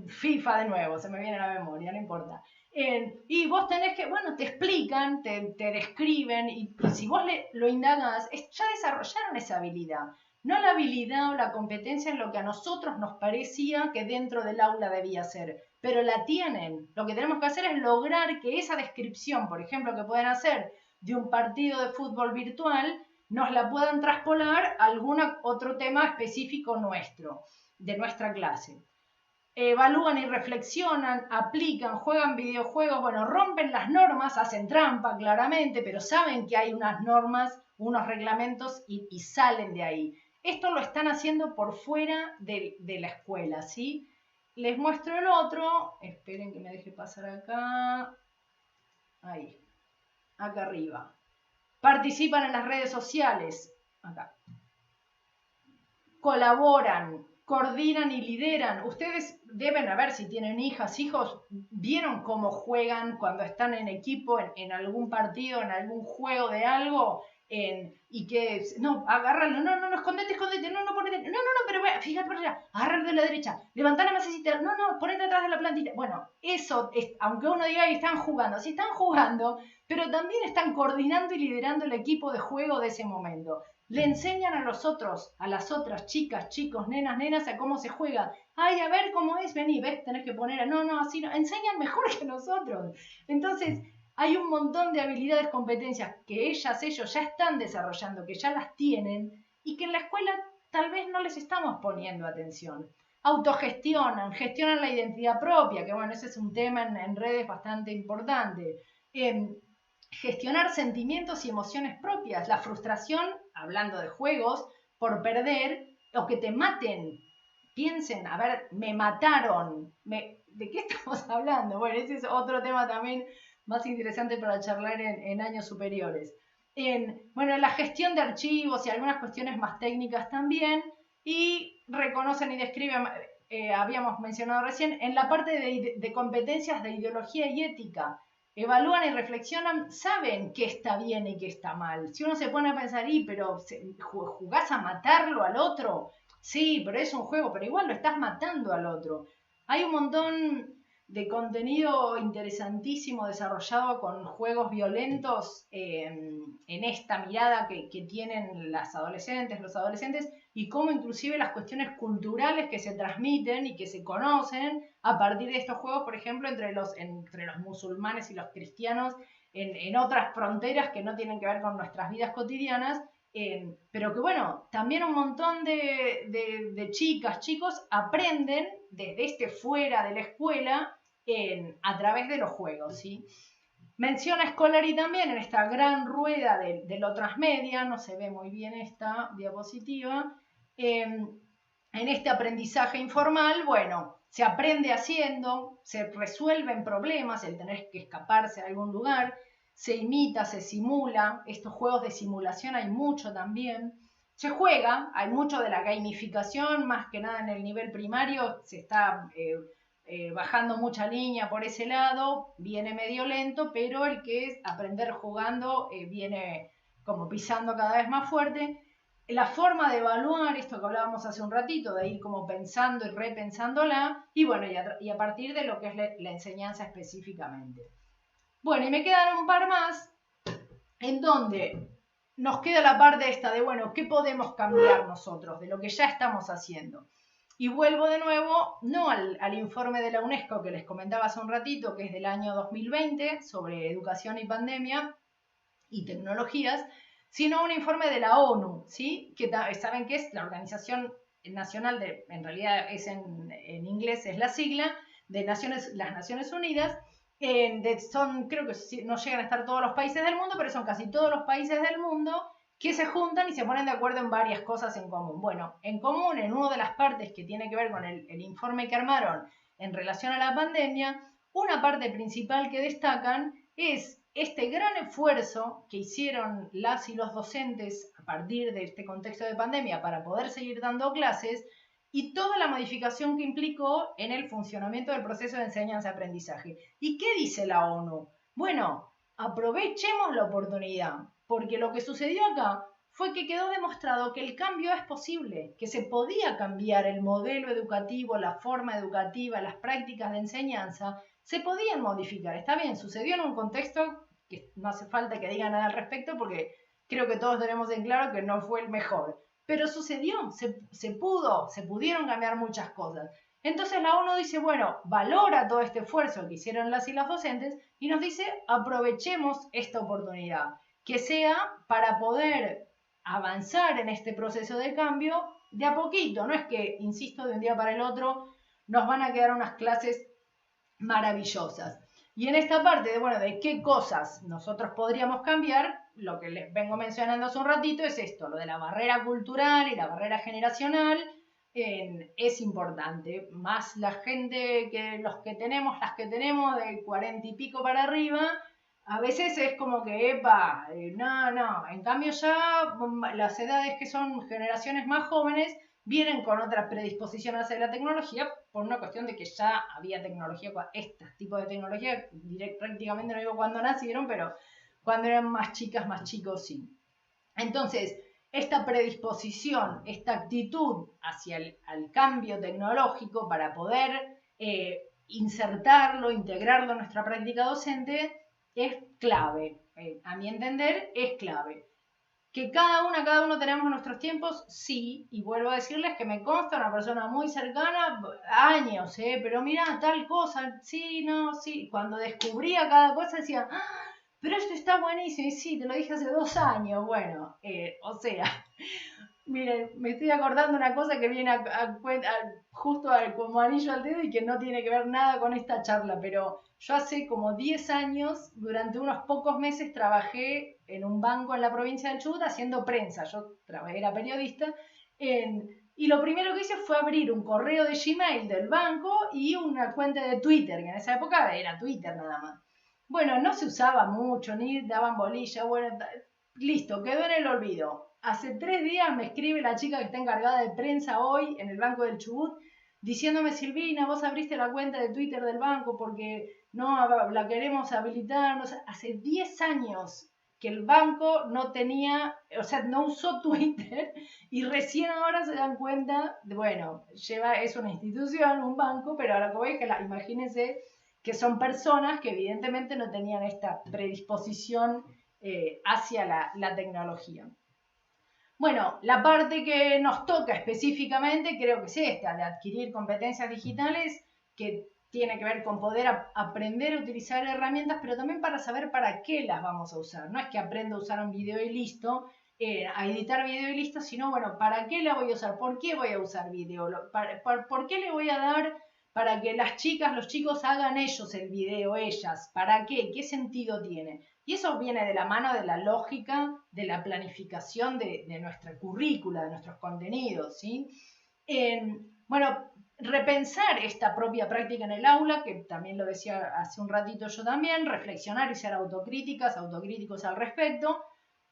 FIFA de nuevo, se me viene a la memoria, no importa. Y vos tenés que, bueno, te explican, te describen, y si vos lo indagás, ya desarrollaron esa habilidad. No la habilidad o la competencia en lo que a nosotros nos parecía que dentro del aula debía ser, pero la tienen. Lo que tenemos que hacer es lograr que esa descripción, por ejemplo, que pueden hacer de un partido de fútbol virtual, nos la puedan traspolar a algún otro tema específico nuestro, de nuestra clase. Evalúan y reflexionan, aplican, juegan videojuegos, bueno, rompen las normas, hacen trampa claramente, pero saben que hay unas normas, unos reglamentos y salen de ahí. Esto lo están haciendo por fuera de la escuela, ¿sí? Les muestro el otro, esperen que me deje pasar acá, ahí, acá arriba. Participan en las redes sociales, acá. Colaboran, coordinan y lideran. Ustedes deben, a ver si tienen hijas, hijos, vieron cómo juegan cuando están en equipo, en algún partido, en algún juego de algo, y que, no, agárralo, no, escondete, no, ponete, no, pero fíjate por allá, agárralo de la derecha, levantá la masecita, no, ponete atrás de la plantita. Bueno, eso, aunque uno diga que están jugando, sí están jugando, pero también están coordinando y liderando el equipo de juego de ese momento. Le enseñan a los otros, a las otras chicas, chicos, nenas, a cómo se juega. Ay, a ver cómo es, vení, ves, tenés que poner, no, así no. Enseñan mejor que nosotros. Entonces, hay un montón de habilidades, competencias que ellos ya están desarrollando, que ya las tienen y que en la escuela tal vez no les estamos poniendo atención. Autogestionan, gestionan la identidad propia, que bueno, ese es un tema en redes bastante importante. Gestionar sentimientos y emociones propias, la frustración, hablando de juegos, por perder o que te maten. Piensen, a ver, me mataron, ¿de qué estamos hablando? Bueno, ese es otro tema también más interesante para charlar en años superiores. Bueno, la gestión de archivos y algunas cuestiones más técnicas también, y reconocen y describen, habíamos mencionado recién, en la parte de competencias de ideología y ética. Evalúan y reflexionan, saben qué está bien y qué está mal. Si uno se pone a pensar, pero ¿jugás a matarlo al otro? Sí, pero es un juego, pero igual lo estás matando al otro. Hay un montón de contenido interesantísimo desarrollado con juegos violentos en esta mirada que tienen las adolescentes, los adolescentes, y cómo inclusive las cuestiones culturales que se transmiten y que se conocen a partir de estos juegos, por ejemplo, entre los musulmanes y los cristianos en otras fronteras que no tienen que ver con nuestras vidas cotidianas, pero que bueno, también un montón de chicas, chicos aprenden desde fuera de la escuela a través de los juegos, ¿sí? Menciona Scolari también en esta gran rueda de lo transmedia, no se ve muy bien esta diapositiva, en este aprendizaje informal, bueno, se aprende haciendo, se resuelven problemas, el tener que escaparse a algún lugar, se imita, se simula, estos juegos de simulación hay mucho también, se juega, hay mucho de la gamificación, más que nada en el nivel primario, se está bajando mucha línea por ese lado, viene medio lento, pero el que es aprender jugando viene como pisando cada vez más fuerte. La forma de evaluar, esto que hablábamos hace un ratito, de ir como pensando y repensándola, y bueno, y a partir de lo que es la enseñanza específicamente. Bueno, y me quedan un par más, en donde nos queda la parte esta de, bueno, ¿qué podemos cambiar nosotros de lo que ya estamos haciendo? Y vuelvo de nuevo, no al informe de la UNESCO que les comentaba hace un ratito, que es del año 2020, sobre educación y pandemia y tecnologías, sino a un informe de la ONU, ¿sí? Que saben que es la Organización Nacional en realidad es en inglés, es la sigla, de las Naciones Unidas. Creo que no llegan a estar todos los países del mundo, pero son casi todos los países del mundo que se juntan y se ponen de acuerdo en varias cosas en común. Bueno, en común, en una de las partes que tiene que ver con el informe que armaron en relación a la pandemia, una parte principal que destacan es este gran esfuerzo que hicieron las y los docentes a partir de este contexto de pandemia para poder seguir dando clases y toda la modificación que implicó en el funcionamiento del proceso de enseñanza-aprendizaje. ¿Y qué dice la ONU? Bueno, aprovechemos la oportunidad, porque lo que sucedió acá fue que quedó demostrado que el cambio es posible, que se podía cambiar el modelo educativo, la forma educativa, las prácticas de enseñanza, se podían modificar. Está bien, sucedió en un contexto que no hace falta que diga nada al respecto porque creo que todos tenemos en claro que no fue el mejor. Pero sucedió, se pudieron cambiar muchas cosas. Entonces la ONU dice, bueno, valora todo este esfuerzo que hicieron las y los docentes y nos dice, aprovechemos esta oportunidad, que sea para poder avanzar en este proceso de cambio de a poquito. No es que, insisto, de un día para el otro nos van a quedar unas clases maravillosas. Y en esta parte de, bueno, de qué cosas nosotros podríamos cambiar, lo que les vengo mencionando hace un ratito es esto, lo de la barrera cultural y la barrera generacional, es importante. Más la gente que las que tenemos de 40 y pico para arriba, a veces es como que, epa, no. En cambio ya las edades que son generaciones más jóvenes vienen con otra predisposición hacia la tecnología por una cuestión de que ya había tecnología, este tipo de tecnología, prácticamente no digo cuando nacieron, pero cuando eran más chicas, más chicos, sí. Entonces, esta predisposición, esta actitud hacia el cambio tecnológico para poder insertarlo, integrarlo en nuestra práctica docente, es clave. A mi entender, es clave. Que cada uno tenemos nuestros tiempos, sí, y vuelvo a decirles que me consta una persona muy cercana, años, pero mira, tal cosa, sí, no, sí, cuando descubría cada cosa decía, pero esto está buenísimo, y sí, te lo dije hace 2 años, bueno, o sea, miren, me estoy acordando una cosa que viene justo como anillo al dedo y que no tiene que ver nada con esta charla, pero yo hace como 10 años, durante unos pocos meses, trabajé en un banco en la provincia del Chubut haciendo prensa. Yo era periodista y lo primero que hice fue abrir un correo de Gmail del banco y una cuenta de Twitter, que en esa época era Twitter nada más. Bueno, no se usaba mucho, ni daban bolilla, bueno, listo, quedó en el olvido. Hace 3 días me escribe la chica que está encargada de prensa hoy en el Banco del Chubut diciéndome, Silvina, vos abriste la cuenta de Twitter del banco porque no la queremos habilitar. No sé. Hace 10 años que el banco no tenía, o sea, no usó Twitter y recién ahora se dan cuenta, bueno, es una institución, un banco, pero ahora como es que imagínense que son personas que evidentemente no tenían esta predisposición hacia la tecnología. Bueno, la parte que nos toca específicamente creo que es esta, de adquirir competencias digitales, que tiene que ver con poder aprender a utilizar herramientas, pero también para saber para qué las vamos a usar. No es que aprenda a usar un video y listo, a editar video y listo, sino, bueno, ¿para qué la voy a usar? ¿Por qué voy a usar video? ¿Por qué le voy a dar para que las chicas, los chicos hagan ellos el video, ellas? ¿Para qué? ¿Qué sentido tiene? Y eso viene de la mano de la lógica, de la planificación de nuestra currícula, de nuestros contenidos, ¿sí? Bueno, repensar esta propia práctica en el aula, que también lo decía hace un ratito yo también, reflexionar y ser autocríticos al respecto,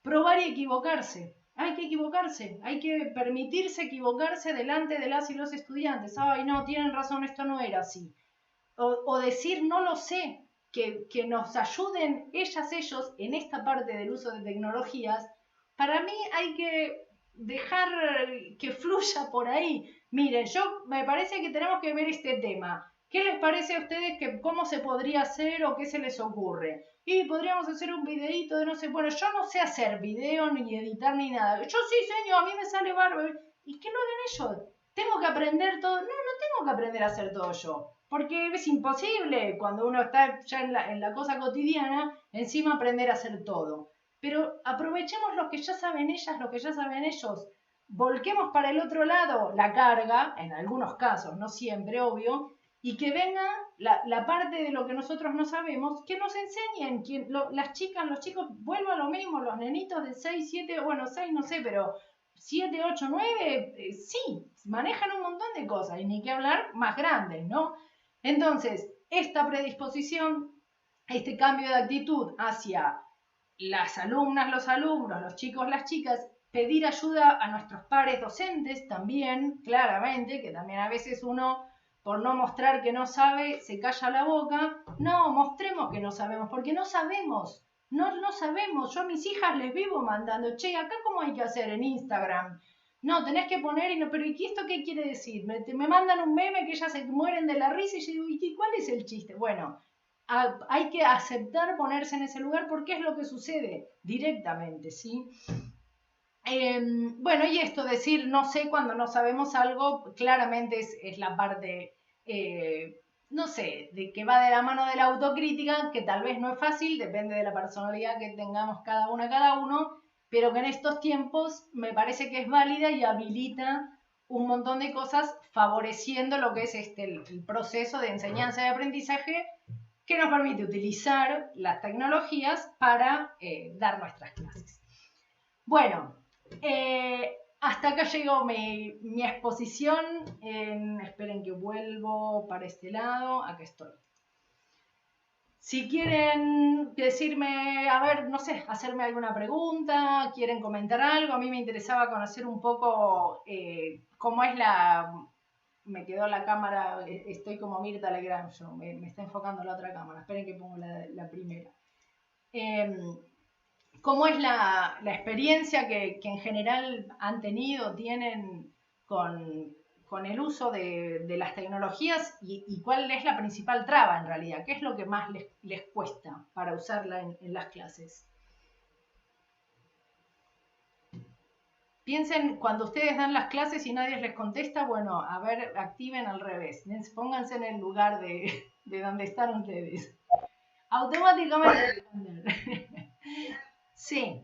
probar y equivocarse. Hay que equivocarse, hay que permitirse equivocarse delante de las y los estudiantes. Ay, no, tienen razón, esto no era así. O decir, no lo sé, que nos ayuden ellos en esta parte del uso de tecnologías. Para mí hay que dejar que fluya por ahí. Miren, me parece que tenemos que ver este tema. ¿Qué les parece a ustedes cómo se podría hacer o qué se les ocurre? Y podríamos hacer un videíto de no sé, bueno, yo no sé hacer video ni editar ni nada. Yo sí, señor, a mí me sale bárbaro. ¿Y qué lo hagan ellos? ¿Tengo que aprender todo? No tengo que aprender a hacer todo yo. Porque es imposible cuando uno está ya en la cosa cotidiana, encima aprender a hacer todo. Pero aprovechemos lo que ya saben ellas, lo que ya saben ellos. Volquemos para el otro lado la carga, en algunos casos, no siempre, obvio, y que venga la parte de lo que nosotros no sabemos, que nos enseñen, las chicas, los chicos, vuelvo a lo mismo, los nenitos de 6, 7, bueno, 6 no sé, pero 7, 8, 9, sí, manejan un montón de cosas, y ni que hablar más grandes, ¿no? Entonces, esta predisposición, este cambio de actitud hacia las alumnas, los alumnos, los chicos, las chicas, pedir ayuda a nuestros pares docentes también, claramente, que también a veces uno, por no mostrar que no sabe, se calla la boca. No, mostremos que no sabemos, porque no sabemos. No sabemos. Yo a mis hijas les vivo mandando, che, acá cómo hay que hacer en Instagram. No, tenés que poner, y no, pero ¿y esto qué quiere decir? Me mandan un meme que ellas se mueren de la risa y yo digo, ¿y cuál es el chiste? Bueno, hay que aceptar ponerse en ese lugar porque es lo que sucede directamente, ¿sí? Bueno, y esto, decir no sé cuando no sabemos algo, claramente es la parte, no sé, de que va de la mano de la autocrítica, que tal vez no es fácil, depende de la personalidad que tengamos cada uno, pero que en estos tiempos me parece que es válida y habilita un montón de cosas favoreciendo lo que es el proceso de enseñanza y aprendizaje que nos permite utilizar las tecnologías para dar nuestras clases. Bueno, hasta acá llegó mi exposición. Esperen que vuelvo para este lado. Acá estoy. Si quieren decirme, a ver, no sé, hacerme alguna pregunta, quieren comentar algo, a mí me interesaba conocer un poco cómo es la... Me quedó la cámara, estoy como Mirta Legrand, me está enfocando la otra cámara, esperen que pongo la primera. ¿Cómo es la experiencia que en general han tenido, tienen con el uso de las tecnologías y cuál es la principal traba en realidad? ¿Qué es lo que más les cuesta para usarla en las clases? Piensen, cuando ustedes dan las clases y nadie les contesta, bueno, a ver, activen al revés. Pónganse en el lugar de donde están ustedes. Automáticamente. Sí,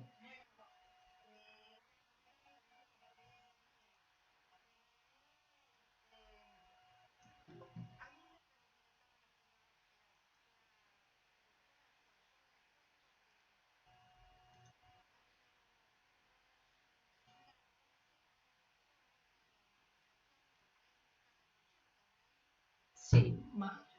sí, más.